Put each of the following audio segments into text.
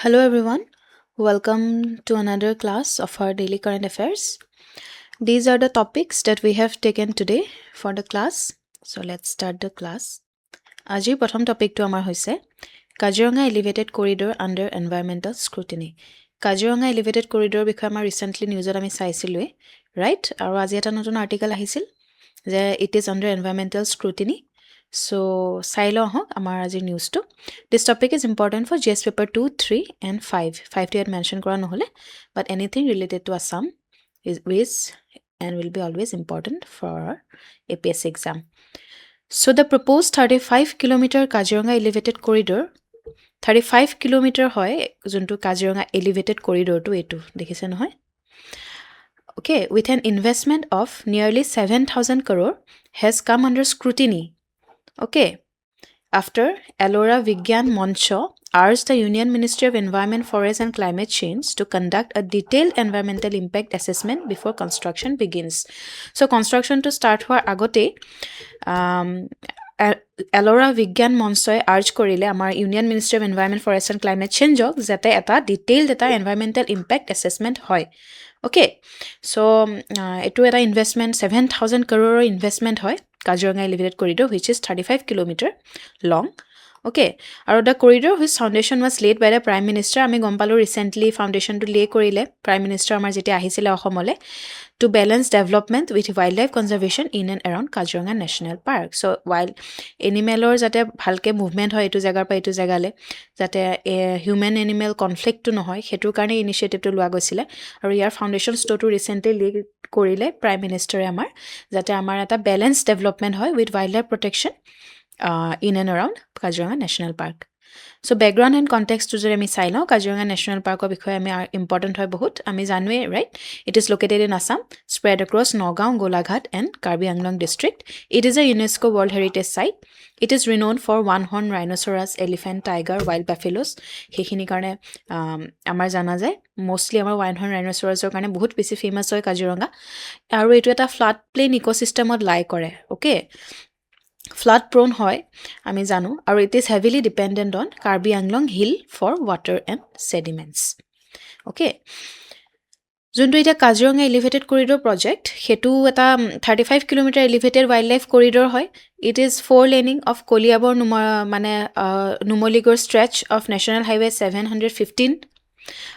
Hello everyone, welcome to another class of our daily current affairs. These are the topics that we have taken today for the class. So let's start the class. Ajir prothom topic to amar hoise Kaziranga elevated corridor under environmental scrutiny. Kaziranga elevated corridor bikhoye amar recently news ami saisilwe, right? Aru aji eta notun article ahisil je it is under environmental scrutiny. So sailo hok amar ajir news to. This topic is important for GS paper 2, 3 and 5. 5 to mention kora nohole, but anything related to Assam is and will be always important for our APSC exam. So the proposed 35 kilometer Kaziranga elevated corridor 35 kilometer hoy juntu Kaziranga elevated corridor to etu dekhise nohoy. Okay, with an investment of nearly 7,000 crore has come under scrutiny. Okay, after Ellora Vigyan Moncho urged the Union Ministry of Environment, Forest and Climate Change to conduct a detailed environmental impact assessment before construction begins. So construction to start hoar agote Ellora Vigyan Monchoy urge korile amar Union Ministry of Environment, Forest and Climate Change ok jate eta detailed eta environmental impact assessment hoy. Okay, so etu eta investment 7,000 crore investment hoy Kaziranga elevated corridor, which is 35 kilometer long. Okay, aru the corridor whose foundation was laid by the Prime Minister. Ami gompalo recently foundation to lay korile Prime Minister amar jeti ahisile Assamole to balance development with wildlife conservation in and around Kaziranga National Park. So while animalor jate bhalke movement hoy etu jagar pa etu jagale jate human animal conflict to nohoy hetur karone initiative to lua goisile aru yar foundation store to recently lay korile Prime Minister amar jate amar eta balance development hoy with wildlife protection in and around Kaziranga National Park. So background and context to jare ami sai lo Kaziranga National Park or bikhoye ami important hoy bahut ami janwe, right? It is located in Assam, spread across Nagaon, Golaghat and Karbi Anglong district. It is a UNESCO World Heritage Site. It is renowned for one-horned rhinoceros, elephant, tiger, wild buffaloes. Hekhini karone amar jana jay mostly amar one-horned rhinoceros or karone bahut beshi famous hoy Kaziranga. Aru etu eta floodplain ecosystem ot lie kore. Okay, flood prone hoy ami janu aru it is heavily dependent on Karbi Anglong hill for water and sediments. Okay, juntu eta Kaziranga elevated corridor project hetu eta 35 kilometer elevated wildlife corridor hoy. It is 4 laning of Koliabor mane Numoligor stretch of National Highway 715.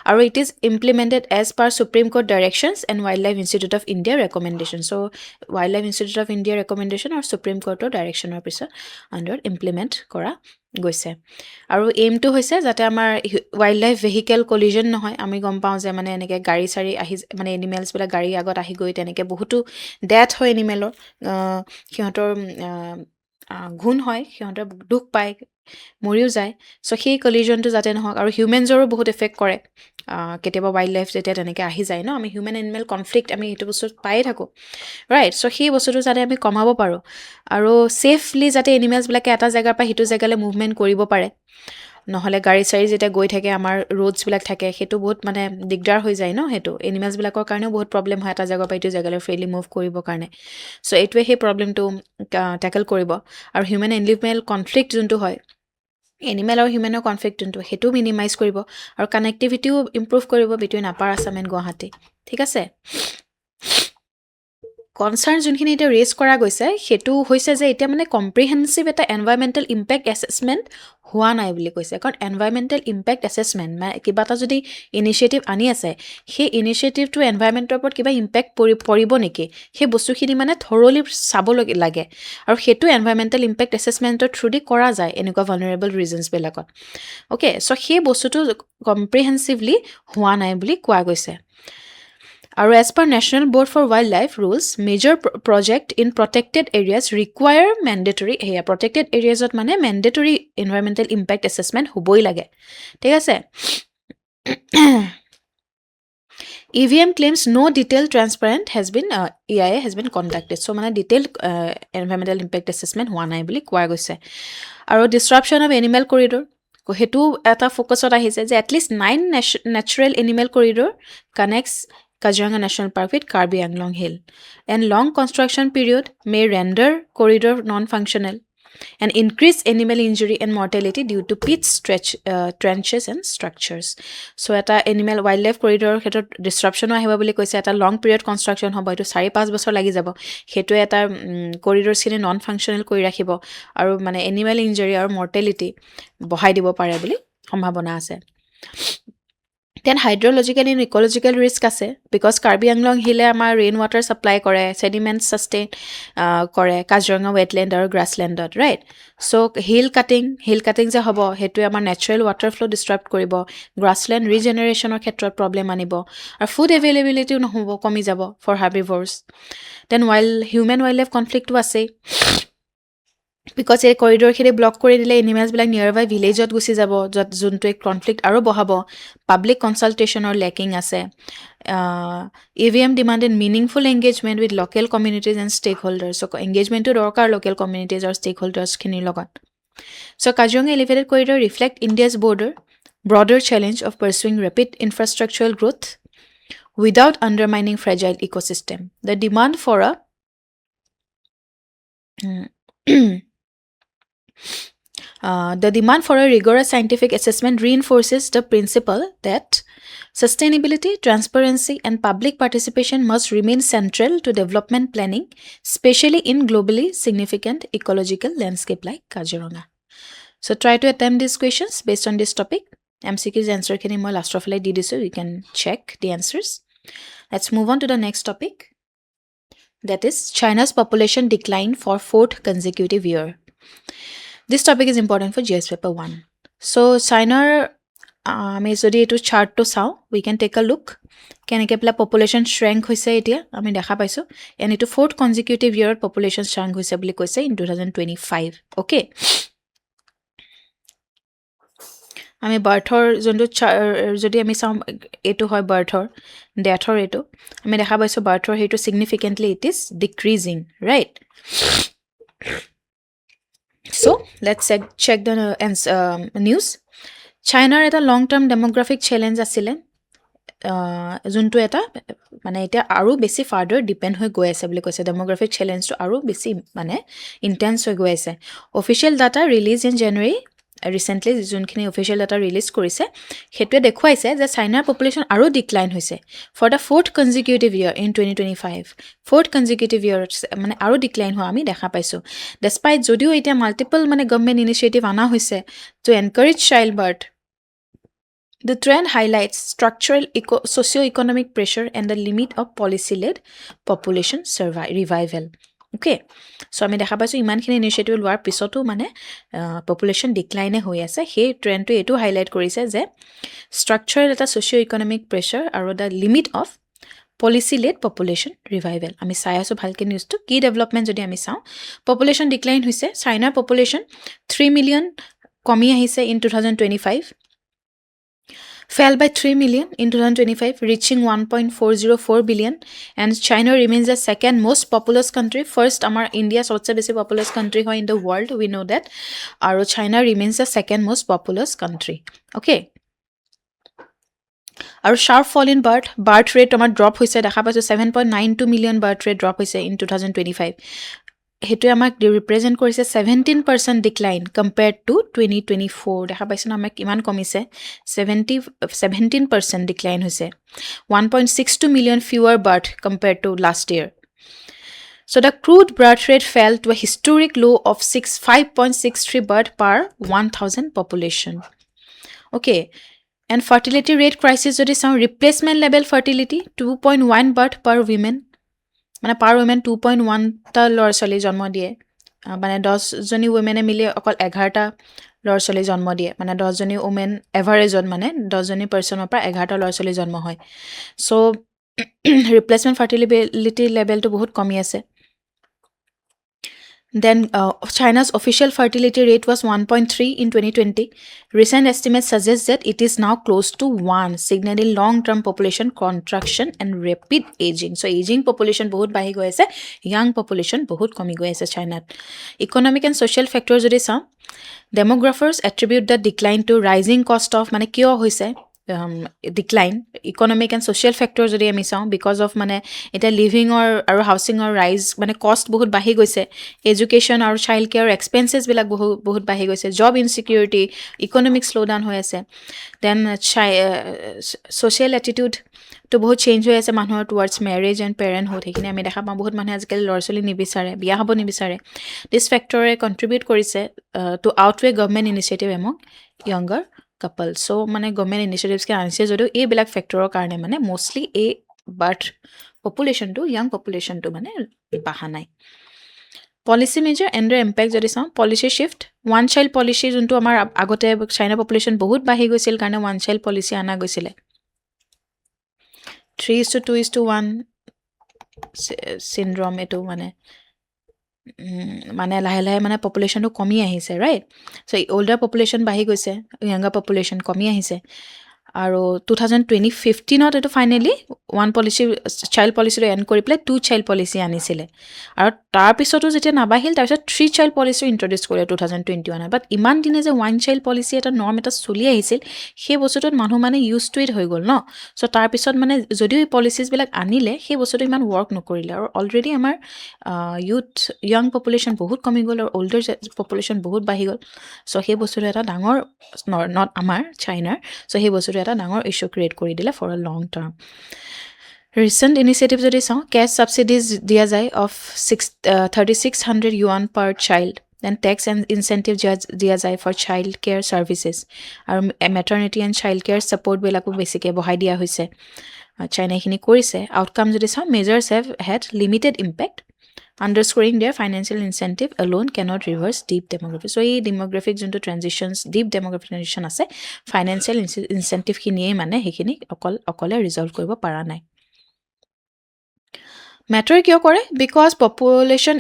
Or it is implemented as per Supreme Court directions and Wildlife Institute of India recommendation. So Wildlife Institute of India recommendation or Supreme Court direction or pisa under implement kora goise. Aru aim to hoise jate amar wildlife vehicle collision nohoy ami gom pao je mane eneke gari sari ahi mane animals bela gari agot ahi goi teneke bohutu death hoy animalor hihotor ঘুণ হয় সিহঁতৰ দুখ পায় মৰিও যায় so সেই কলিজনটো যাতে নহওক আৰু হিউমেনজৰো বহুত এফেক্ট কৰে কেতিয়াবা ওয়াইল্ড লাইফ যেতিয়া তেনেকৈ আহি যায় ন আমি হিউমেন এনিমেল কনফ্লিক্ট আমি এইটো বস্তু পাই থাকো ৰাইট সো সেই বস্তুটো যাতে আমি কমাব পাৰো আৰু সেফলি যাতে এনিমেলছবিলাকে এটা জায়গাৰ পৰা হিটো জায়গালৈ মুভমেন্ট কৰিব পাৰে নহলে গাড়ী চাৰি যেতিয়া গৈ থাকে আমাৰ ৰোডছ বিলাক থাকে হেতু বহুত মানে দিগদাৰ হৈ যায় ন হেতু এনিমেলছ বিলাকৰ কাৰণেও বহুত প্ৰবলেম হয় এটা জায়গা পৰা ইটো জায়গালৈ ফ্ৰীলি মুভ কৰিবৰ কাৰণে সো এইটোৱে সেই প্ৰবলেমটো ট্যাকল কৰিব আৰু হিউমেন এনিমেল কনফ্লিক্ট যোনটো হয় এনিমেল আৰু হিউমেনৰ কনফ্লিক্ট যোনটো হেতু মিনিমাইজ কৰিব আৰু কানেক্টিভিটিও ইমপ্ৰুভ কৰিব between upper Assam and Guwahati ঠিক আছে কনসাৰ্ন যোনখিনি এটা ৰেজ কৰা গৈছে হেতু হৈছে যে এটা মানে কম্প্ৰিহেনসিভ এটা এনভায়ৰনমেন্টাল ইম্প্যাক্ট অ্যাসেসমেন্ট হোৱা নাই বুলি কৈছে কাৰণ এনভায়ৰনমেন্টাল ইম্প্যাক্ট অ্যাসেসমেন্ট মানে কিবা এটা যদি ইনিশিয়েটিভ আনি আছে সেই ইনিশিয়েটিভটো এনভায়ৰনমেন্টৰ ওপৰত কিবা ইম্প্যাক্ট পৰিব নেকি সেই বস্তুখিনি মানে থৰলি চাব লাগে আৰু হেতু এনভায়ৰনমেন্টাল ইম্প্যাক্ট অ্যাসেসমেন্টৰ থ্ৰুদি কৰা যায় এনেকুৱা ভালনাৰেবল ৰিজনছ বিলাকত ওকে সো সেই বস্তুটো কম্প্ৰিহেনসিভলি হোৱা নাই বুলি কোৱা গৈছে Or as per National Board for Wildlife rules, major project in protected areas require mandatory protected areas ot mane mandatory environmental impact assessment hoboi lage. Thik ase? EVM claims no detailed transparent has been EIA has been conducted. So mane detailed environmental impact assessment hoa nai boli koa goise. Aro disruption of animal corridor hetu eta focus ot ahise je at least 9 natural animal corridor connects Kaziranga National Park with Karbi Anglong Hill and long construction period may render corridor non-functional. and increase animal injury and mortality due to pit trenches and structures. So এটা animal wildlife corridor ক্ষেত্ৰত disruption আহিব বুলি কৈছে এটা long period construction হ'ব এটো 4-5 বছৰ লাগি যাব হেতু এটা corridors খিনি non functional কৰি ৰাখিব আৰু মানে animal injury আৰু mortality বঢ়াই দিব পাৰে বুলি সম্ভাৱনা আছে Then hydrological and ecological risk আছে because Karbi Anglong Hill আমাৰ rain water supply কৰে sediment sustain কৰে Kaziranga wetland আৰু grassland right so hill cutting যে হ'ব হেতু আমাৰ natural water flow disrupt কৰিব grassland regeneration ৰ ক্ষেত্ৰত problem আনিব আৰু food availability নহব কমি যাব for herbivores then while human wildlife conflict আছে because এই corridor খিনি block কৰি দিলে animals বিলাক nearby village ত গুচি যাব যত যোনটো এক conflict আৰু বহাব public consultation or lacking আছে EVM demanded meaningful engagement with local communities and stakeholders so engagement to দৰকাৰ local communities or stakeholders খিনিৰ লগত so Kaziranga elevated corridor reflect India's broader challenge of pursuing rapid infrastructural growth without undermining fragile ecosystem the demand for a the demand for a rigorous scientific assessment reinforces the principle that sustainability, transparency, and public participation must remain central to development planning, especially in globally significant ecological landscape like Kaziranga. So try to attempt these questions based on this topic. MCQ's answer can be last of all did so you can check the answers. Let's move on to the next topic. That is China's population decline for 4th consecutive year. This topic is important for GS paper 1. So China আমি যদি এটো chart to চাও we can take a look কেনেকে প্লা population shrank হৈছে এতিয়া আমি দেখা পাইছো and এটো 4th consecutive year population shrank হৈছে বুলি কৈছে in 2025 okay আমি বাৰ্থৰ যোনটো যদি আমি চাও এটো হয় বাৰ্থৰ ডেথৰ এটো আমি দেখা পাইছো বাৰ্থৰ হেটো significantly it is decreasing right So let's check the news. China এটা long term demographic challenge আছিলে যোনটো এটা মানে এটা আৰু বেছি ফাৰ্ডাৰ ডিপেন্ড হৈ গৈ আছে বুলি কৈছে demographic challenge টো আৰু বেছি মানে ইন্টেন্স হৈ গৈ আছে official data release in January recently যোনখিনি অফিচিয়েল ডাটা ৰিলিজ কৰিছে হেতুৱে দেখুৱাইছে যে চাইনাৰ পপুলেশ্যন আৰু ডিক্লাইন হৈছে for the 4th consecutive year in 2025 4th consecutive year মানে আৰু ডিক্লাইন হোৱা আমি দেখা পাইছো despite যদিও এটা মাল্টিপল মানে গভৰ্নমেন্ট ইনিশিয়েটিভ আনা হৈছে to encourage childbirth The trend highlights structural socio-economic pressure and the limit of policy-led population revival. Okay, so আমি দেখা পাইছো ইমানখিনি ইনিশিয়েটিভ লোৱাৰ পিছতো মানে পপুলেশ্যন ডিক্লাইনে হৈ আছে সেই ট্ৰেন্ডটো এটো হাইলাইট কৰিছে যে স্ট্ৰাকচাৰেল এটা সোশিও-ইকনমিক প্ৰেছাৰ আৰু the limit of policy-led population revival. আমি চাই আছো ভালকে নিউজটো কি ডেভেলপমেন্ট যদি আমি চাও পপুলেশ্যন ডিক্লাইন হৈছে চাইনাৰ পপুলেশ্যন 3 মিলিয়ন কমি আহিছে in 2025 fell by 3 million in 2025, reaching 1.404 billion. And China remains the second most populous country. First, India is also the populous country in the world. We know that. Our China remains the second most populous country. Okay. Our sharp fall in birth rate drop 7.92 million birth rate drop in 2025. হেতু আমাক represent কৰিছে 17% decline compared two 2024 দেখা পাইছো না আমাক কিমান কমিছে 17% decline হৈছে 1.62 million fewer birth compared to last year so the crude birth rate fell to a historic low of 5.63 birth per 1000 population okay and fertility rate crisis যদি চাও replacement level fertility 2.1 birth per women মানে পাৰ women 2.1 টা লৰছলি জন্ম দিয়ে মানে 10 জনী women মিলি অকল 11 টা লৰছলি জন্ম দিয়ে মানে 10 জনী women এভাৰেজত মানে 10 জনী পাৰসনৰ পৰা 11 টা লৰছলি জন্ম হয় সো ৰিপ্লেসমেন্ট ফাৰ্টিলিটি লেভেল টো বহুত কমি আছে Then China's official fertility rate was 1.3 in 2020. Recent estimates suggest that it is now close to 1, signaling long-term population contraction and rapid aging. So aging population bahut bahi goi ase, young population bahut komi goi ase China. Economic and social factors jodi sa, demographers attribute the decline to rising cost of mane kyo hoise decline economic and social factor যদি আমি চাওঁ because of মানে এতিয়া লিভিঙৰ আৰু হাউচিঙৰ ৰাইজ মানে কষ্ট বহুত বাঢ়ি গৈছে এডুকেশ্যন আৰু চাইল্ড কেয়াৰ এক্সপেঞ্চেছবিলাক বহুত বাঢ়ি গৈছে জব ইনচিকিউৰিটি ইকনমিক শ্ল'ডাউন হৈ আছে দেন ছ'চিয়েল এটিটিউডটো বহুত চেঞ্জ হৈ আছে মানুহৰ টুৱাৰ্ডছ মেৰেজ এণ্ড পেৰেণ্টহুড সেইখিনি আমি দেখা পাওঁ বহুত মানুহে আজিকালি ল'ৰা ছোৱালী নিবিচাৰে বিয়া হ'ব নিবিচাৰে দিছ ফেক্টৰে কণ্ট্ৰিবিউট কৰিছে to outweigh government initiative among younger couple so' মানে গভমেণ্ট ইনিচিয়েটিভছকে আনিছে যদিও এইবিলাক ফেক্টৰৰ কাৰণে মানে মষ্টলি এই বাৰ্থ পপুলেশ্যনটো য়াং পপুলেশ্যনটো মানে বঢ়া নাই policy measure and the impact যদি চাওঁ policy shift one child policy যোনটো আমাৰ আগতে চাইনা পপুলেশ্যন বহুত বাঢ়ি গৈছিল কাৰণে ওৱান চাইল্ড পলিচি অনা গৈছিলে 3:2:1 চিণ্ড্ৰম এইটো মানে লাহে লাহে মানে পপুলেশ্যনটো কমি আহিছে ৰাইট চ' অল্ডাৰ পপুলেশ্যন বাঢ়ি গৈছে য়াংগাৰ পপুলেশ্যন কমি আহিছে আৰু 2015 এইটো ফাইনেলি ওৱান পলিচি চাইল্ড পলিচিটো এণ্ড কৰি পেলাই 2 চাইল্ড পলিচি আনিছিলে আৰু তাৰপিছতো যেতিয়া নাবাঢ়িল তাৰপিছত 3 চাইল্ড পলিচি ইণ্ট্ৰডিউচ কৰিলে 2021 বাট ইমান দিনে যে ওৱান চাইল্ড পলিচি এটা নৰ্ম এটা চলি আহিছিল সেই বস্তুটোত মানুহ মানে ইউজ টু ইট হৈ গ'ল ন চ' তাৰপিছত মানে যদিও এই পলিচিছবিলাক আনিলে সেই বস্তুটো ইমান ৱৰ্ক নকৰিলে আৰু অলৰেডি আমাৰ য়াং পপুলেশ্যন বহুত কমি গ'ল আৰু অল্ডাৰ পপুলেশ্যন বহুত বাঢ়ি গ'ল চ' সেই বস্তুটো এটা ডাঙৰ নট আমাৰ চাইনাৰ চ' সেই বস্তুটো এটা ডাঙৰ ইছ্যু ক্ৰিয়েট কৰি দিলে for a long term recent initiative যদি চাওঁ কেছ ছাবচিডিজ দিয়া যায় of 3600 yuan per child then tax and incentive দিয়া যায় ফৰ চাইল্ড কেয়াৰ ছাৰ্ভিচেছ আৰু মেটাৰ্নিটি এণ্ড চাইল্ড কেয়াৰ ছাপৰ্টবিলাকো বেছিকৈ বঢ়াই দিয়া হৈছে চাইনাইখিনি কৰিছে আউটকাম যদি চাওঁ measures have had limited impact underscoring their financial incentive alone cannot reverse deep demography. So, এই demographic যোনটো transitions, deep demographic transition আছে, financial incentive খিনিয়ে মানে সেইখিনি অকলে resolve কৰিব পৰা নাই। Matter কিয় কৰে? Because population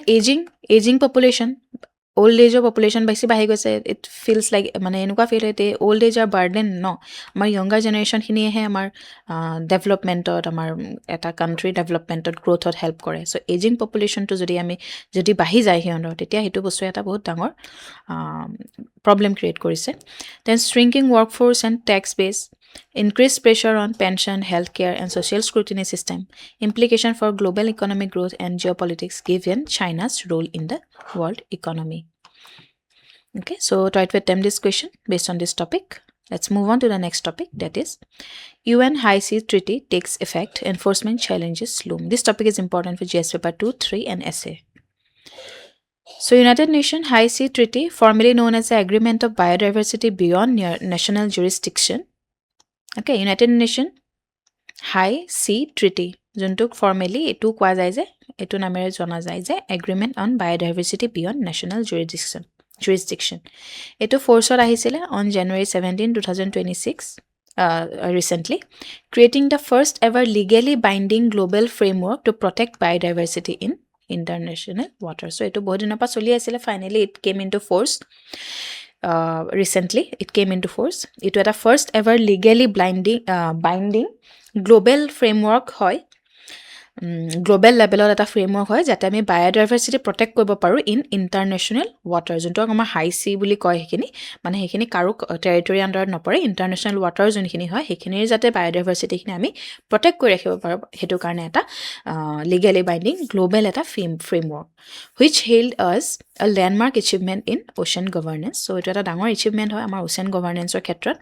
aging population, old age population বেছি বাঢ়ি গৈছে it feels like মানে এনেকুৱা ফিল হয় old age are burden ন আমাৰ younger generation খিনিয়েহে আমাৰ ডেভেলপমেণ্টত আমাৰ এটা কাণ্ট্ৰি ডেভেলপমেণ্টত গ্ৰ'থত হেল্প কৰে চ' এজিং পপুলেশ্যনটো যদি বাঢ়ি যায় সিহঁতৰ তেতিয়া সেইটো বস্তু এটা বহুত ডাঙৰ প্ৰব্লেম ক্ৰিয়েট কৰিছে then shrinking work force and tax base increase pressure on pension, healthcare, and social scrutiny system, implication for global economic growth and geopolitics given China's role in the world economy. Okay, so try to attempt this question based on this topic. Let's move on to the next topic, that is UN High Seas Treaty takes effect, enforcement challenges loom. This topic is important for GS paper 2, 3 and essay. So United Nations High Seas Treaty, formerly known as the Agreement of Biodiversity Beyond National Jurisdiction. Okay, United Nations High Sea Treaty যোনটোক formally এইটো কোৱা যায় যে এইটো নামেৰে জনা যায় যে agreement on biodiversity beyond national jurisdiction এইটো ফ'ৰ্চত আহিছিলে on January 17, 2026 recently creating the first ever legally binding global framework to protect biodiversity in international waters so এইটো বহুত দিনৰ পৰা চলি আছিলে finally it came into force recently it came into force it was the first ever legally binding global framework হয় global লেভেলত এটা framework হয় যাতে আমি বায়'ডাইভাৰ্চিটি প্ৰটেক্ট কৰিব পাৰোঁ ইন ইণ্টাৰনেশ্যনেল ৱাটাৰ যোনটো আমাৰ হাই চি বুলি কয় সেইখিনি কাৰো টেৰিটৰী আণ্ডাৰত নপৰে ইণ্টাৰনেশ্যনেল ৱাটাৰ যোনখিনি হয় সেইখিনিৰ যাতে বায়'ডাইভাৰ্চিটিখিনি আমি প্ৰটেক্ট কৰি ৰাখিব পাৰোঁ সেইটো কাৰণে এটা লিগেলি বাইণ্ডিং গ্লোবেল এটা framework which hailed as a landmark achievement in ocean governance so' এইটো এটা ডাঙৰ এচিভমেণ্ট হয় আমাৰ অ'চেন গভাৰ্নেন্সৰ ক্ষেত্ৰত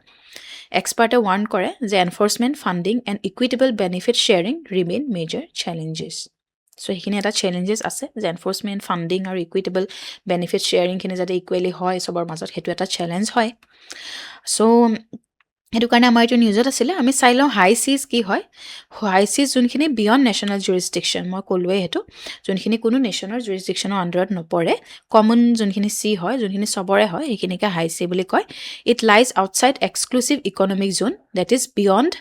এক্সপাৰ্টে ৱাৰ্ণ কৰে যে enforcement funding and equitable benefit sharing remain major challenges so' সেইখিনি এটা চেলেঞ্জেছ আছে যে এনফৰ্চমেণ্ট ফাণ্ডিং আৰু ইকুইটেবল বেনিফিট শ্বেয়াৰিংখিনি যাতে ইকুৱেলি হয় চবৰ মাজত সেইটো এটা চেলেঞ্জ হয় চ' সেইটো কাৰণে আমাৰ এইটো নিউজত আছিলে আমি চাই লওঁ হাই চিজ কি হয় হাই চিজ যোনখিনি বিয়ণ্ড নেশ্যনেল জুৰিছডিকশ্যন মই ক'লোৱেই সেইটো যোনখিনি কোনো নেশ্যনৰ জুৰিছডিকশ্যনৰ আণ্ডাৰত নপৰে কমন যোনখিনি চি হয় যোনখিনি চবৰে হয় সেইখিনিকে হাই চি বুলি কয় it lies outside exclusive economic zone that is beyond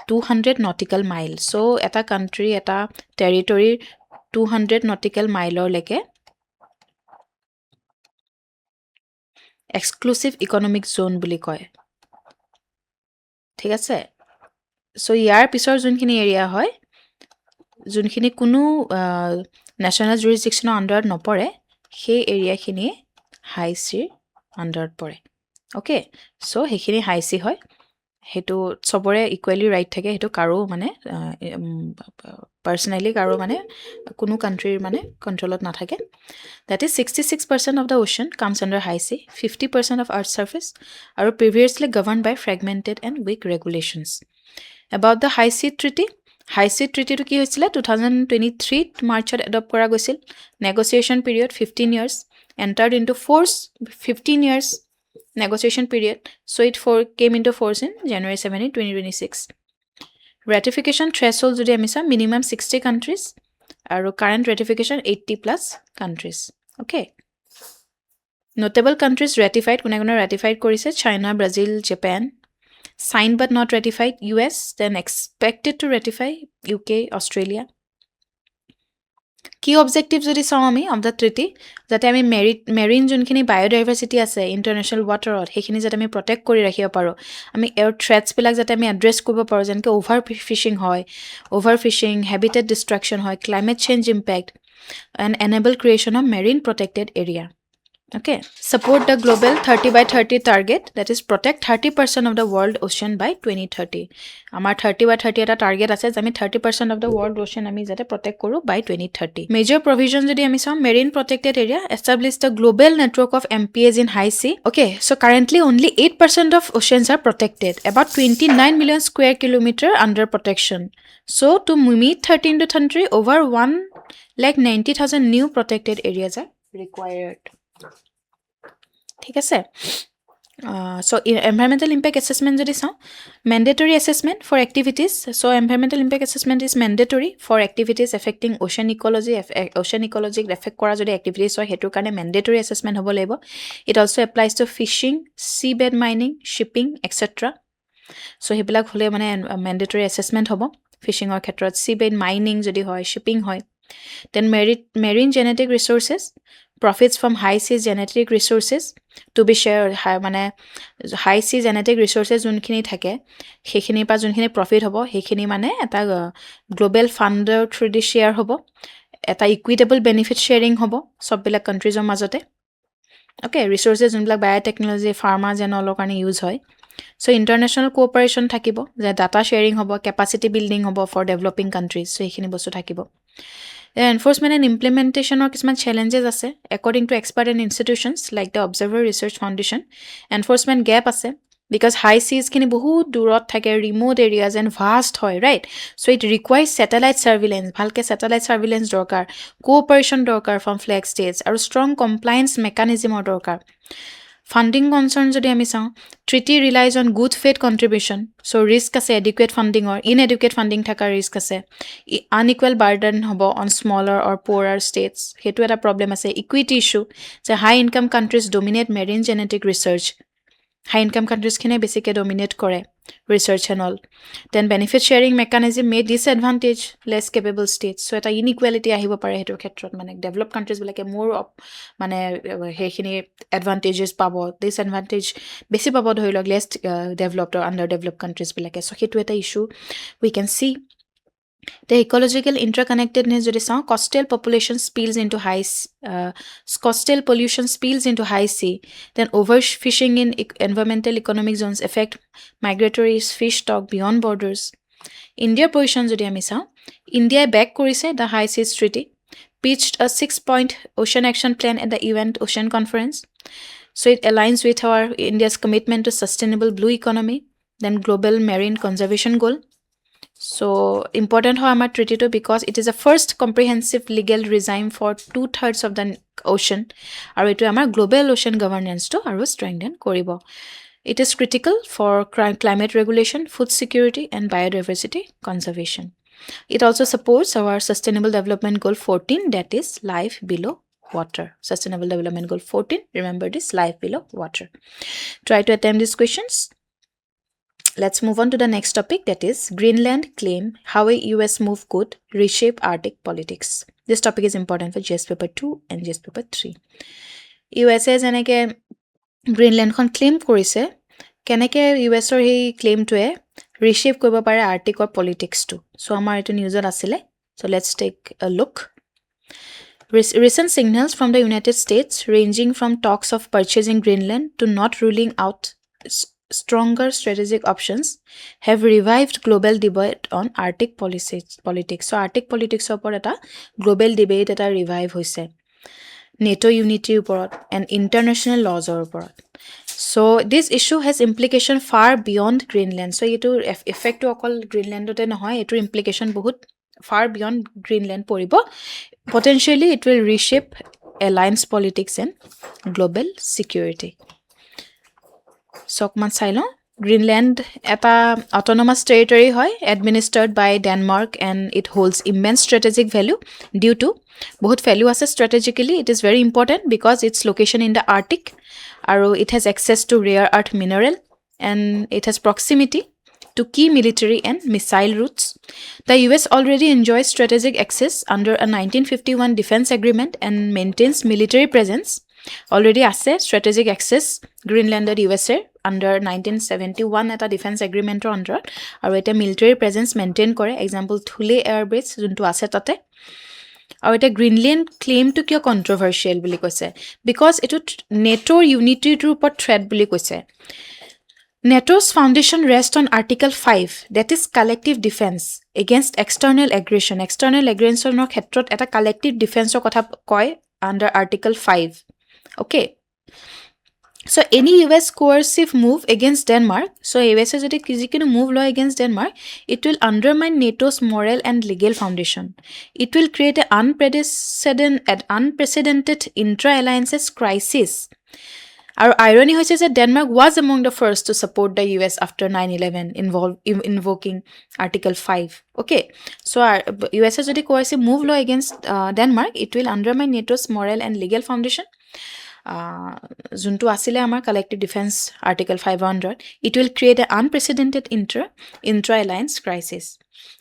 200 nautical mile so' এটা কাণ্ট্ৰি এটা টেৰিটৰীৰ 200 নটিকেল মাইলৰলৈকে এক্সক্লুচিভ ইকনমিক জোন বুলি কয় ঠিক আছে চ' ইয়াৰ পিছৰ যোনখিনি এৰিয়া হয় যোনখিনি কোনো নেশ্যনেল জুৰিছডিকশ্যনৰ আণ্ডাৰত নপৰে সেই এৰিয়াখিনিয়ে হাই চিৰ আণ্ডাৰত পৰে অ'কে চ' সেইখিনি হাই চি হয় হেতু সবৰে ইকুৱেলি ৰাইট থাকে হেতু কাৰো মানে পাৰ্সোনালি কাৰো মানে কোনো কান্ট্ৰিৰ মানে কন্ট্ৰোলত নাথাকে that is 66% of the ocean comes under high sea 50% of earth's surface are previously governed by fragmented and weak regulations about the high sea treaty to কি হৈছিলে 2023 মাৰ্চত এডপ্ট কৰা গৈছিল negotiation period 15 years entered into force 15 years negotiation period so it came into force in January 17 2026 ratification threshold যদি আমি চাম minimum 60 countries আৰু current ratification 80 plus countries okay notable countries ratified কোনে কোনে ratified কৰিছে China Brazil Japan signed but not ratified US then expected to ratify UK Australia কি objective যদি চাওঁ আমি অফ দ্য ট্ৰিটি যাতে আমি মেৰিন যোনখিনি বায়োডাইভাৰ্চিটি আছে ইণ্টাৰনেশ্যনেল ৱাটাৰত সেইখিনি যাতে আমি প্ৰটেক্ট কৰি ৰাখিব পাৰোঁ আমি এয়াৰ থ্ৰেটছবিলাক যাতে আমি এড্ৰেছ কৰিব পাৰোঁ যেনেকৈ অভাৰ ফিচিং হেবিটেট ডিষ্ট্ৰাকশ্যন হয় climate change impact and enable creation of marine protected area okay support the global 30 by 30 target that is protect 30% of the world ocean by 2030 amar 30 by 30 eta target ase jami 30% of the world ocean ami jate protect koru by 2030 major provisions jodi ami sam marine protected area establish the global network of MPAs in high sea okay so currently only 8% of oceans are protected about 29 million square kilometer under protection so to meet 13 to 30 over 1,90,000 new protected areas are required ঠিক আছে so environmental impact assessment যদি চাওঁ mandatory assessment for activities so environmental impact assessment is mandatory for activities affecting ocean ecology affect কৰা যদি activities হয় হেতুৰ কাৰণে mandatory assessment হ'ব লাগিব it also applies to fishing seabed mining shipping etc so হেবিলাক হলে মানে mandatory assessment হ'ব ফিশিংৰ ক্ষেত্ৰত seabed mining যদি হয় shipping হয় then marine genetic resources profits from high sea genetic resources to be shared মানে high sea genetic resources যোনখিনি থাকে সেইখিনি পা যোনখিনি profit হ'ব সেইখিনি মানে এটা global fund through the share হ'ব এটা equitable benefit sharing হ'ব সববিলাক countries মাজতে okay resources যোনবিলাক biotechnology pharma জেনলৰ কাৰণে ইউজ হয় so international cooperation থাকিব যে data sharing হ'ব capacity building হ'ব for developing countries so এইখিনি বস্তু থাকিব enforcement and implementation of kisman challenges ase according to expert and institutions like the Observer Research Foundation enforcement gap ase because high seas kini bahut durot thake remote areas and vast hoy right so it requires satellite surveillance bhalke satellite surveillance dorkar cooperation dorkar from flag states aru strong compliance mechanism or dorkar funding concern jodi ami saw treaty relies on good faith contribution so risk ase adequate funding or inadequate funding thaka risk ase unequal burden hobo on smaller or poorer states hetu eta problem ase equity issue so high income countries dominate marine genetic research high income countries khine basically dominate kore research and all then benefit sharing mechanism may disadvantage less capable states so eta inequality ahibo pare hetu khetrot mane developed countries bilake more mane hekhini advantages pabo disadvantage besi pabo dhoilok less developed or underdeveloped countries bilake so hetu eta issue we can see the ecological interconnectedness jodi saw coastal pollution spills into high sea then overfishing in environmental economic zones affect migratory fish stock beyond borders India position jodi ami saw India back korise the high seas treaty pitched a 6-point ocean action plan at the event ocean conference so it aligns with our India's commitment to sustainable blue economy then global marine conservation goal so important ho amar treaty to because it is a first comprehensive legal regime for 2/3 of the ocean aru etu amar global ocean governance to aru strengthen koribo it is critical for climate regulation food security and biodiversity conservation it also supports our sustainable development goal 14 that is life below water sustainable development goal 14 remember this life below water try to attempt these questions Let's move on to the next topic that is Greenland claim how a US move could reshape Arctic politics. This topic is important for GS paper 2 and GS paper 3. USA janeke Greenland khon claim korise keneke US or he claim to a reshape koribo pare Arctic or politics to. So amar etu news asile. So let's take a look. Recent signals from the United States ranging from talks of purchasing Greenland to not ruling out stronger strategic options have revived global debate on Arctic politics. So Arctic politics ওপৰত এটা global debate এটা revive হৈছে NATO unity ওপৰত and international laws ওপৰত. So this issue has implication far beyond Greenland. So এইটো effect অকল গ্ৰীণলেণ্ডতে নহয়, এইটোৰ implication বহুত far beyond Greenland পৰিব. Potentially it will reshape alliance politics and global security. So অকমান চাই লওঁ. Greenland এটা autonomous territory হয়, administered by Denmark, and it holds immense strategic value due to বহুত value আছে strategically. It is very important because its location in the Arctic, আৰু it has access to rare earth mineral, and it has proximity to key military and missile routes. The US already enjoys strategic access under a 1951 defense agreement and maintains military presence. Already আছে strategic access Greenlanded USA under 1971 এটা defence এগ্ৰিমেণ্টৰ আণ্ডাৰত, আৰু এটা military presence maintain কৰে. Example থুলে airbase যোনটো আছে তাতে. আৰু এতিয়া গ্ৰীণলেণ্ড ক্লেইমটো কিয় কণ্ট্ৰভাৰ্চিয়েল বুলি কৈছে? বিকজ এইটো নেটোৰ ইউনিটিটোৰ ওপৰত থ্ৰেট বুলি কৈছে. NATO's foundation rests on Article 5, that is collective defense against external aggression. External aggressionৰ ক্ষেত্ৰত এটা collective defenseৰ কথা কয় under Article 5. Okay. So any US coercive move against Denmark, so US যদি যিকোনো move লয় against Denmark, it will undermine NATO's moral and legal foundation. It will create an unprecedented intra-alliances crisis. Our irony হৈছে যে Denmark was among the first to support the US after 9/11, invoking Article 5. Okay, so US যদি coercive move law against Denmark, it will undermine NATO's moral and legal foundation. যোনটো আছিলে আমাৰ collective defense Article 5 under. It will create an unprecedented intra-alliance crisis.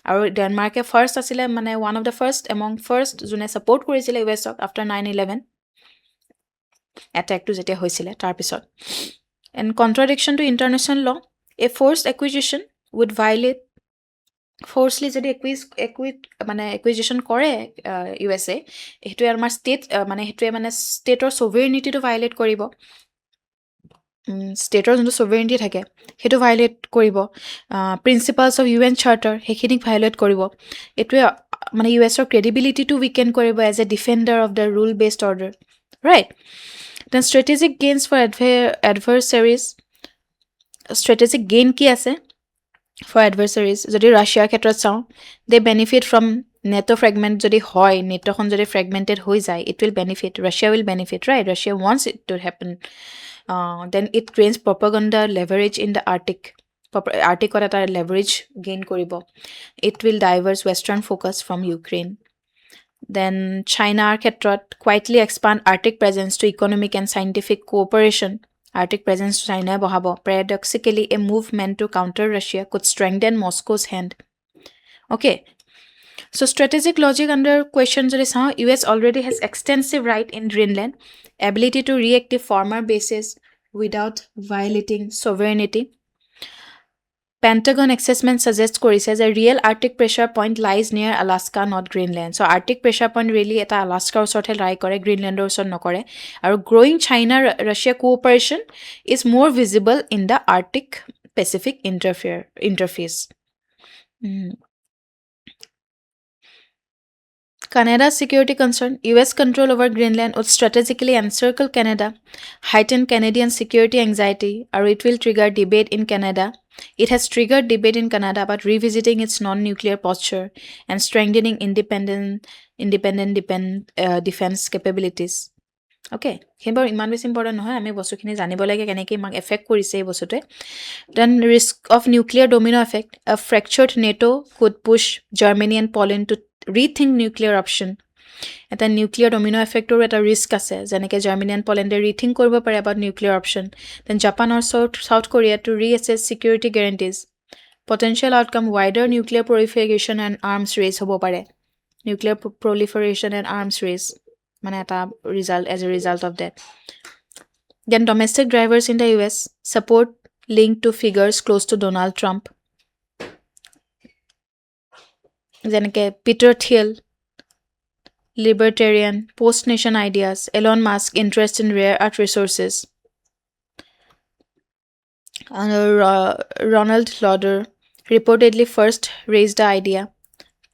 আৰু ডেনমাৰ্কে first আছিলে, মানে one of the first among first যোনে support কৰিছিলে USক after 9/11 এটেকটো যেতিয়া হৈছিলে তাৰপিছত. And contradiction to international law, a forced acquisition would violate forcefully যদি acquisition কৰে USA, সেইটোৱে আমাৰ ষ্টেট মানে ষ্টেটৰ sovereignty-টো ভাইলেট কৰিব. ষ্টেটৰ যোনটো sovereignty থাকে সেইটো ভাইলেট কৰিব. প্ৰিন্সিপালছ অফ UN চাৰ্টাৰ সেইখিনিক ভাইলেট কৰিব. এইটোৱে মানে USৰ ক্ৰেডিবিলিটিটো উইকেন কৰিব as a defender of the rule based order, right? Then strategic gains for adversaries. Strategic gain কি আছে for adversaries? যদি ৰাছিয়াৰ ক্ষেত্ৰত চাওঁ, they benefit from NATO fragment. যদি হয় নেটোখন যদি fragmented হৈ যায়, it will benefit, Russia will benefit, right? Russia wants it to happen. Then it gains propaganda leverage in the Arctic এটা leverage gain কৰিব. It will divert western focus from Ukraine. Then Chinaৰ ক্ষেত্ৰত quietly expand Arctic presence to economic and scientific cooperation. Arctic presence China বহাব. Paradoxically, a movement to counter Russia could strengthen Moscow's hand. Okay. So strategic logic under question যদি চাওঁ, US already has extensive right in Greenland, ability to reactive former bases without violating sovereignty. Pentagon assessment suggests কৰিছে যে real Arctic pressure point lies near Alaska, not Greenland. So Arctic pressure point really এটা Alaska ওচৰতে লাই কৰে, Greenlandৰ ওচৰত নকৰে. আৰু growing China-Russia cooperation is more visible in the Arctic-Pacific interface. Canada's security concern. US control over Greenland would strategically encircle Canada, heighten Canadian security anxiety, or it will trigger debate in Canada. It has triggered debate in Canada about revisiting its non-nuclear posture and strengthening independent defense capabilities. Okay, সেইবোৰ ইমান বেছি important নহয়, আমি বস্তুখিনি জানিব লাগে কেনেকৈ ইমান এফেক্ট কৰিছে এই বস্তুটোৱে. Then risk of nuclear domino effect. A fractured NATO could push Germany and Poland to rethink nuclear option. এটা নিউক্লিয়াৰ ডমিনো এফেক্টৰো এটা ৰিস্ক আছে, যেনেকৈ জাৰ্মানী এণ্ড পলেণ্ডে ৰিথিংক কৰিব পাৰে about nuclear option. Then Japan or South Korea to reassess security guarantees. Potential outcome, wider nuclear proliferation and arms race হ'ব পাৰে. Nuclear proliferation and arms race মানে এটা result as a result of that. Then domestic drivers in the US, support linked to figures close to Donald Trump. যেনেকৈ Peter Thiel, libertarian, post-nation ideas, Elon Musk, interest in rare earth resources. Ronald Lauder reportedly first raised the idea.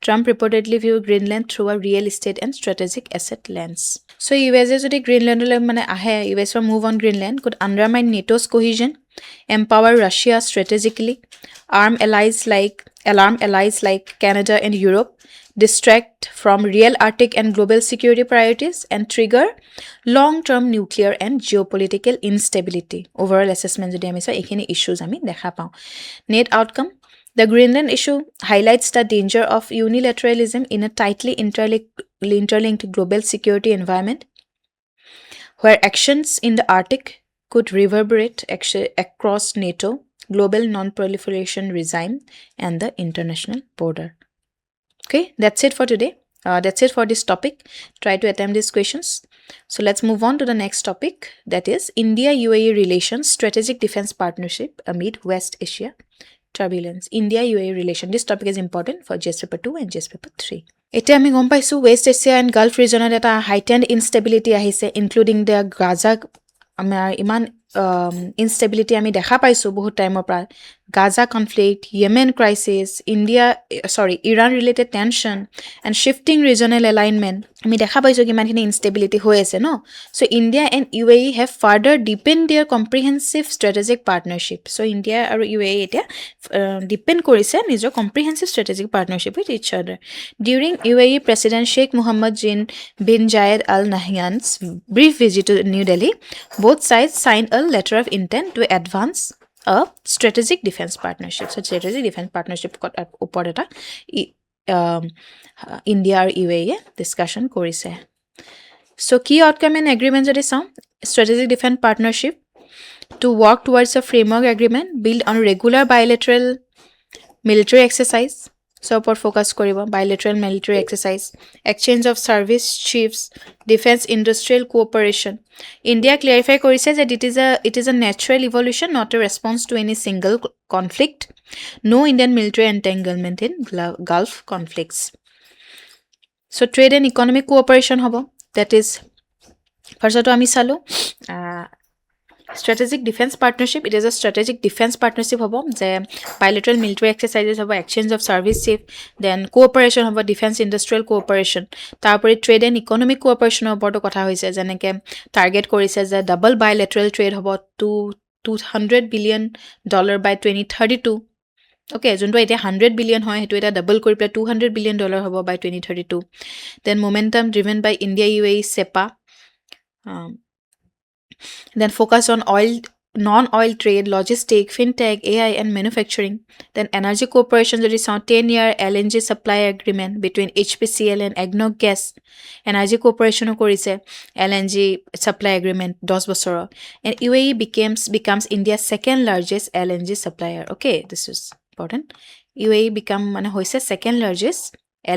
Trump reportedly viewed Greenland through a real estate and strategic asset lens. So USA যদি গ্ৰীণলেণ্ডলৈ মানে আহে, USৰ move on Greenland could undermine NATO's cohesion, empower Russia strategically, alarm allies like Canada and Europe, distract from real Arctic and global security priorities, and trigger long-term nuclear and geopolitical instability. Overall assessment যদি আমি চাওঁ, এইখিনি issues আমি দেখা পাওঁ. Net outcome: the Greenland issue highlights the danger of unilateralism in a tightly interlinked global security environment, where actions in the Arctic could reverberate across NATO, global non-proliferation regime, and the international border. Okay, that's it for today. That's it for this topic. Try to attempt these questions. So let's move on to the next topic, that is India-UAE relations, strategic defense partnership amid West Asia turbulence. India-UAE relation. This topic is important for GS paper 2 and GS paper 3. এতিয়া আমি গম পাইছোঁ west Asia and gulf ৰিজনত এটা হাইটেণ্ড ইনষ্টেবিলিটি আহিছে, including the গাজা। আমাৰ ইমান ইনষ্টেবিলিটি আমি দেখা পাইছোঁ বহুত টাইমৰ পৰা। Gaza conflict, Yemen crisis, Iran related tension and shifting regional alignment, আমি দেখা পাইছোঁ কিমানখিনি ইনষ্টেবিলিটি হৈ আছে ন। So' India and UAE have further deepened their comprehensive strategic partnership. So' India আৰু UAE এতিয়া ডিপেণ্ড কৰিছে নিজৰ comprehensive strategic partnership with each other. During UAE president Sheikh Mohammed bin Zayed Al Nahyan's brief visit to New Delhi, both sides signed a letter of intent to advance a strategic defense partnership. So strategic defense partnership ওপৰত এটা India আৰু UAE discussion কৰিছে। So key outcome and agreement যদি চাওঁ, strategic defense partnership to work towards a framework agreement built on regular bilateral military exercise. So ওপৰত focus কৰিব, bilateral military exercise, exchange of service chiefs, defense industrial cooperation. India clarify কৰিছে যে it is a natural evolution, not a response to any single conflict. No Indian military entanglement in Gulf conflicts. So trade and economic cooperation হ'ব, that is ফাৰ্ষ্টটো আমি চালোঁ strategic defense partnership. It is a strategic defense partnership হ'ব যে bilateral military exercises হ'ব, exchange of service chief, then cooperation হ'ব, defense industrial cooperation. তাৰোপৰি trade and economic cooperation ওপৰতো কথা হৈছে, যেনেকৈ টাৰ্গেট কৰিছে যে ডাবল bilateral trade হ'ব $200 billion by 2032. অ'কে, যোনটো এতিয়া 100 বিলিয়ন হয় সেইটো এটা ডাবল কৰি পেলাই $200 billion হ'ব by 2032. Then momentum driven by India UAE SEPA. Then focus on non-oil trade, logistics, fintech, AI, and manufacturing. Then energy cooperation, there is a 10-year LNG supply agreement between HPCL and ADNOC Gas. Energy cooperation korise LNG supply agreement 10 বছৰৰ. And UAE becomes India's second largest LNG supplier. Okay, this is important. UAE become মানে হৈছে second largest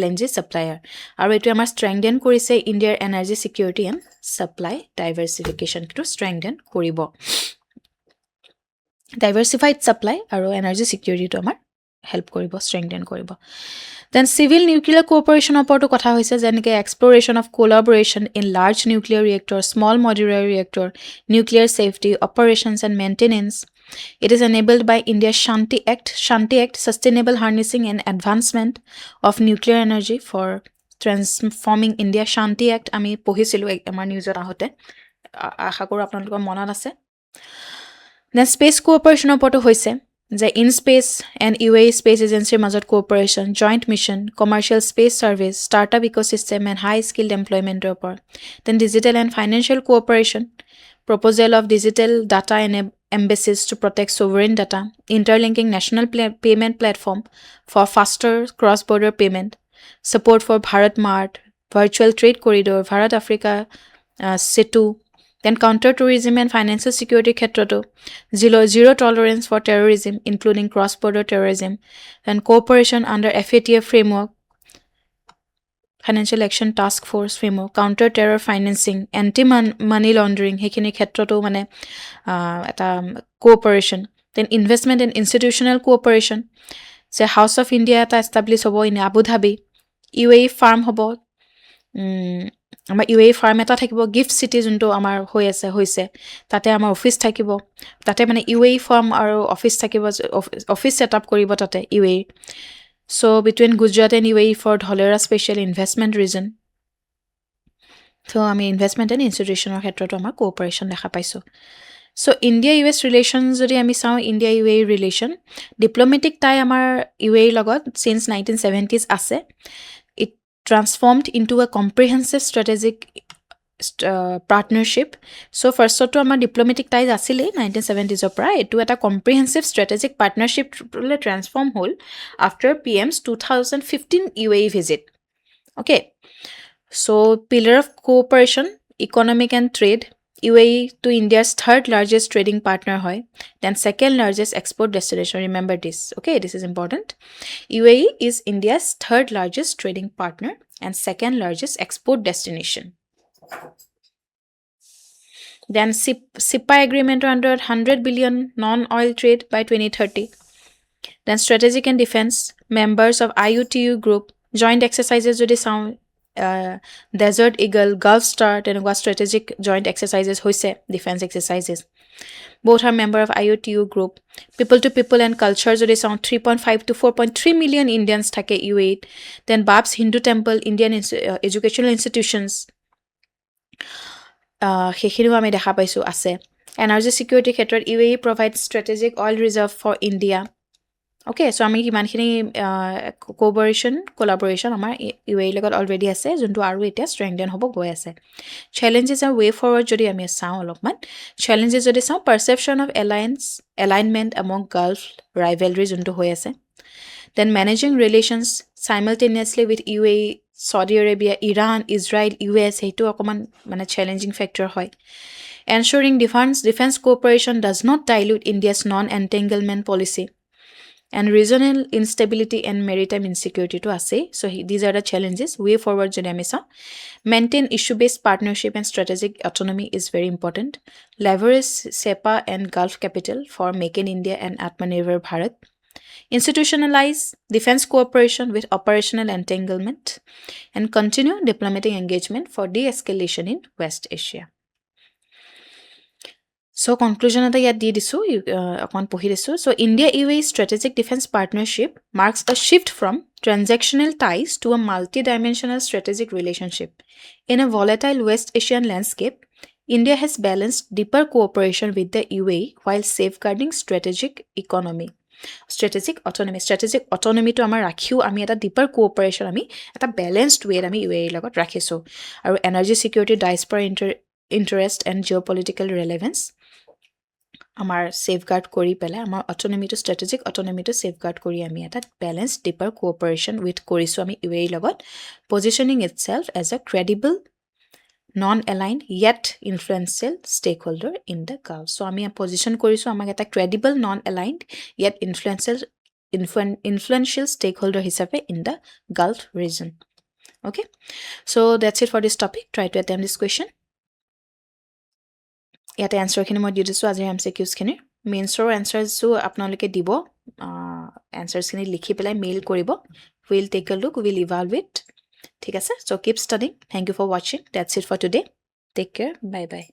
LNG supplier. আৰু এইটো আমাৰ strengthen কৰিছে Indiaৰ energy security and supply diversification to strengthen কৰিব। Diversified supply আৰু energy security to আমাৰ help কৰিব, strengthen কৰিব। Then civil nuclear cooperation ওপৰতো কথা হৈছে, যেনেকৈ exploration of collaboration in large nuclear reactor, small modular reactor, nuclear safety, operations and maintenance. It is enabled by India's Shanti Act, sustainable harnessing and advancement of nuclear energy for transforming India. Shanti Act আমি পঢ়িছিলোঁ আমাৰ নিউজত আহোঁতে, আশা কৰোঁ আপোনালোকৰ মনত আছে। Then space cooperation ওপৰতো হৈছে যে in space and UAE space এজেঞ্চিৰ মাজত cooperation, joint mission, commercial space service, startup ecosystem and high skilled employment ওপৰত. Then digital and financial cooperation, proposal of digital data embassies to protect sovereign data, interlinking national payment platform for faster cross-border payment, support for Bharat Mart, virtual trade corridor, Bharat Africa Setu. Then counter-tourism and financial security ক্ষেত্ৰতো zero tolerance for terrorism, including cross-border terrorism. Then cooperation under FATF framework, Financial Action Task Force framework, counter-terror financing, anti-money laundering, সেইখিনি ক্ষেত্ৰতো মানে এটা cooperation. Then investment and institutional cooperation, যে House of India এটা establish হ'ব in Abu Dhabi, UAE farm হ'ব আমাৰ UAE farm এটা থাকিব, গিফ্ট চিটি যোনটো আমাৰ হৈছে তাতে আমাৰ অফিচ থাকিব, তাতে মানে UAE ফাৰ্ম আৰু অফিচ থাকিব, অফিচ ছেট আপ কৰিব তাতে UAE। So' between Gujarat and UAE for Dholera special investment region. So' আমি ইনভেষ্টমেণ্ট এণ্ড ইনষ্টিটিউশ্যনৰ ক্ষেত্ৰতো আমাৰ কোঅপাৰেশ্যন দেখা পাইছোঁ। চ' ইণ্ডিয়া US ৰিলেশ্যন যদি আমি চাওঁ, India UAE relation diplomatic tie আমাৰ UAE লগত চিন্স 1970s আছে। It transformed into a comprehensive strategic partnership. So' ফাৰ্ষ্টতো আমাৰ ডিপ্ল'মেটিক টাইজ আছিলেই 1970s পৰা, এইটো এটা কম্প্ৰিহেনচিভ ষ্ট্ৰেটেজিক পাৰ্টনাৰশ্বিপলৈ ট্ৰান্সফৰ্ম হ'ল after PM's 2015 UAE visit. Okay, so' pillar of cooperation, economic and trade. UAE to India's third largest trading partner hoy, then second largest export destination. Remember this, okay? This is important. UAE is India's third largest trading partner and second largest export destination. Then SIPA agreement under 100 billion non-oil trade by 2030. Then strategic and defense, members of IUTU group, joint exercises jodi sound, Desert Eagle, Gulf Star, তেনেকুৱা strategic joint exercises হৈছে, defense exercises. Both are member of IUTU group. People to people and culture যদি চাওঁ, 3.5 to 4.3 million Indians থাকে UAE. Then Babs Hindu Temple, Indian educational institutions, সেইখিনিও আমি দেখা পাইছোঁ আছে। Energy security ক্ষেত্ৰত UAE provides strategic oil reserve for India. Okay, so' আমি কিমানখিনি কোলাবৰেশ্যন আমাৰ UAE লগত অলৰেডি আছে, যোনটো আৰু এতিয়া ষ্ট্ৰেংথেন হ'ব গৈ আছে। চেলেঞ্জেছ আৰু ৱে ফৰৱাৰ্ড যদি আমি চাওঁ অলপমান, চেলেঞ্জেছ যদি চাওঁ, perception of alignment among Gulf rivalry যোনটো হৈ আছে। Then managing relations simultaneously with UAE, Saudi Arabia, Iran, Israel, US, সেইটো অকণমান মানে চেলেঞ্জিং ফেক্টৰ হয়। Ensuring defence cooperation does not dilute India's non entanglement policy and regional instability and maritime insecurity to ase. So these are the challenges. Way forward jodi ami sa, maintain issue based partnership and strategic autonomy is very important. Leverage SEPA and Gulf capital for Make in India and Atmanirbhar Bharat. Institutionalize defense cooperation with operational entanglement and continue diplomatic engagement for de-escalation in West Asia. So conclusion at yet di disu upon pohi disu. So India UAE strategic defense partnership marks a shift from transactional ties to a multi-dimensional strategic relationship. In a volatile West Asian landscape, India has balanced deeper cooperation with the UAE while safeguarding strategic autonomy to amar rakhiu ami eta deeper cooperation ami eta balanced way ami UAE logot rakhisu, aru energy security, diaspora interest and geopolitical relevance আমাৰ safeguard কৰি পেলাই আমাৰ অট'নমিটো, strategic অট'নমিটো safeguard কৰি আমি এটা balance dipper cooperation with কৰিছোঁ আমি UAE লগত, positioning itself as a credible non-aligned yet influential stakeholder in the Gulf. So আমি পজিশ্যন কৰিছোঁ আমাক এটা credible non-aligned yet influential stakeholder হিচাপে in the Gulf region. Okay, so that's it for this topic. Try to attempt this question. ইয়াতে এনচাৰখিনি মই দি দিছোঁ আজিৰ MCQsখিনিৰ। মেইনছৰ এনচাৰ্ছো আপোনালোকে দিব, এনচাৰ্ছখিনি লিখি পেলাই মেইল কৰিব। Will take a look, will evaluate. ঠিক আছে, so' keep studying. Thank you for ৱাচিং। That's it for today. Take care, bye by.